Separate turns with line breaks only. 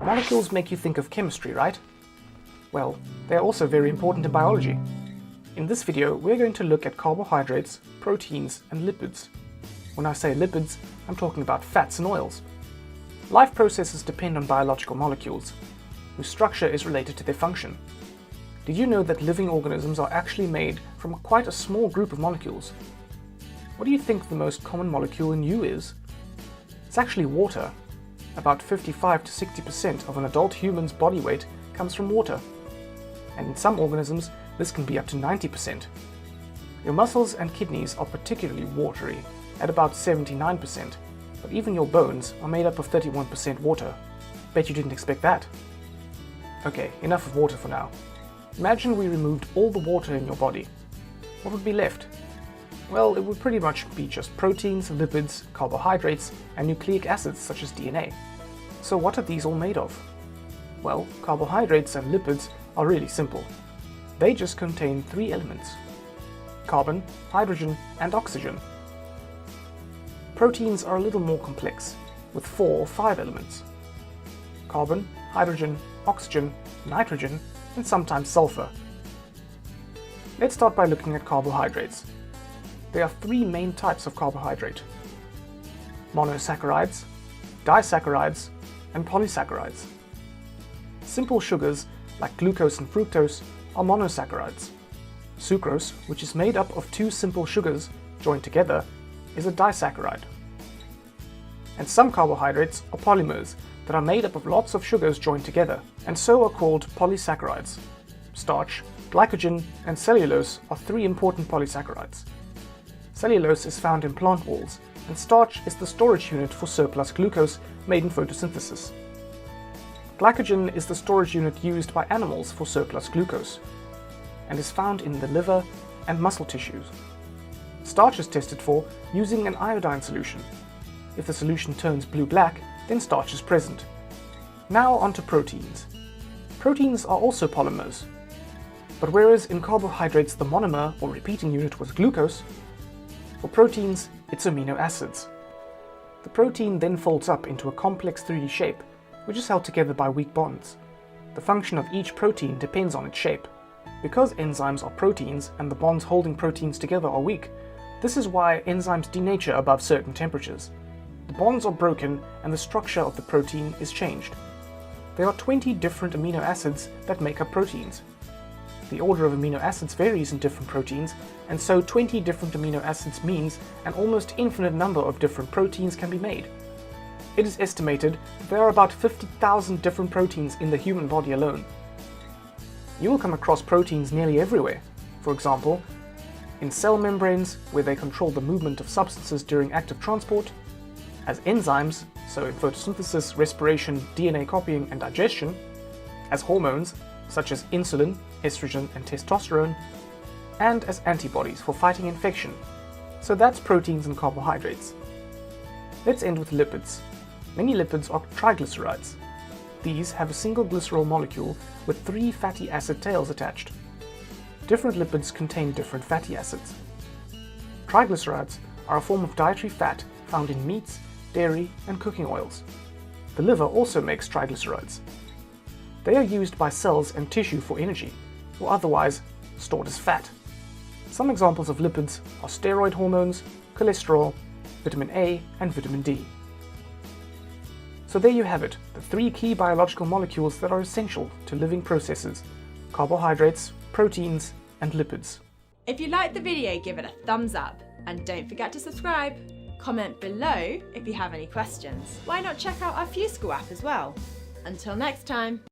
Molecules make you think of chemistry, right? Well, they're also very important in biology. In this video, we're going to look at carbohydrates, proteins, and lipids. When I say lipids, I'm talking about fats and oils. Life processes depend on biological molecules, whose structure is related to their function. Did you know that living organisms are actually made from quite a small group of molecules? What do you think the most common molecule in you is? It's actually water. About 55 to 60% of an adult human's body weight comes from water. And in some organisms, this can be up to 90%. Your muscles and kidneys are particularly watery, at about 79%, but even your bones are made up of 31% water. Bet you didn't expect that. Okay, enough of water for now. Imagine we removed all the water in your body. What would be left? Well, it would pretty much be just proteins, lipids, carbohydrates, and nucleic acids such as DNA. So what are these all made of? Well, carbohydrates and lipids are really simple. They just contain three elements: carbon, hydrogen, and oxygen. Proteins are a little more complex, with 4 or 5 elements: carbon, hydrogen, oxygen, nitrogen, and sometimes sulfur. Let's start by looking at carbohydrates. There are 3 main types of carbohydrate: monosaccharides, disaccharides, and polysaccharides. Simple sugars like glucose and fructose are monosaccharides. Sucrose, which is made up of 2 simple sugars joined together, is a disaccharide. And some carbohydrates are polymers that are made up of lots of sugars joined together, and so are called polysaccharides. Starch, glycogen, and cellulose are 3 important polysaccharides. Cellulose is found in plant walls, and starch is the storage unit for surplus glucose made in photosynthesis. Glycogen is the storage unit used by animals for surplus glucose, and is found in the liver and muscle tissues. Starch is tested for using an iodine solution. If the solution turns blue-black, then starch is present. Now on to proteins. Proteins are also polymers, but whereas in carbohydrates the monomer or repeating unit was glucose, for proteins it's amino acids. The protein then folds up into a complex 3D shape, which is held together by weak bonds. The function of each protein depends on its shape. Because enzymes are proteins and the bonds holding proteins together are weak, this is why enzymes denature above certain temperatures. The bonds are broken and the structure of the protein is changed. There are 20 different amino acids that make up proteins. The order of amino acids varies in different proteins, and so 20 different amino acids means an almost infinite number of different proteins can be made. It is estimated that there are about 50,000 different proteins in the human body alone. You will come across proteins nearly everywhere. For example, in cell membranes, where they control the movement of substances during active transport, as enzymes, so in photosynthesis, respiration, DNA copying, and digestion, as hormones, such as insulin, estrogen, and testosterone, and as antibodies for fighting infection. So that's proteins and carbohydrates. Let's end with lipids. Many lipids are triglycerides. These have a single glycerol molecule with 3 fatty acid tails attached. Different lipids contain different fatty acids. Triglycerides are a form of dietary fat found in meats, dairy, and cooking oils. The liver also makes triglycerides. They are used by cells and tissue for energy, or otherwise stored as fat. Some examples of lipids are steroid hormones, cholesterol, vitamin A, and vitamin D. So there you have it, the 3 key biological molecules that are essential to living processes: carbohydrates, proteins, and lipids.
If you liked the video, give it a thumbs up, and don't forget to subscribe. Comment below if you have any questions. Why not check out our FuseSchool app as well? Until next time.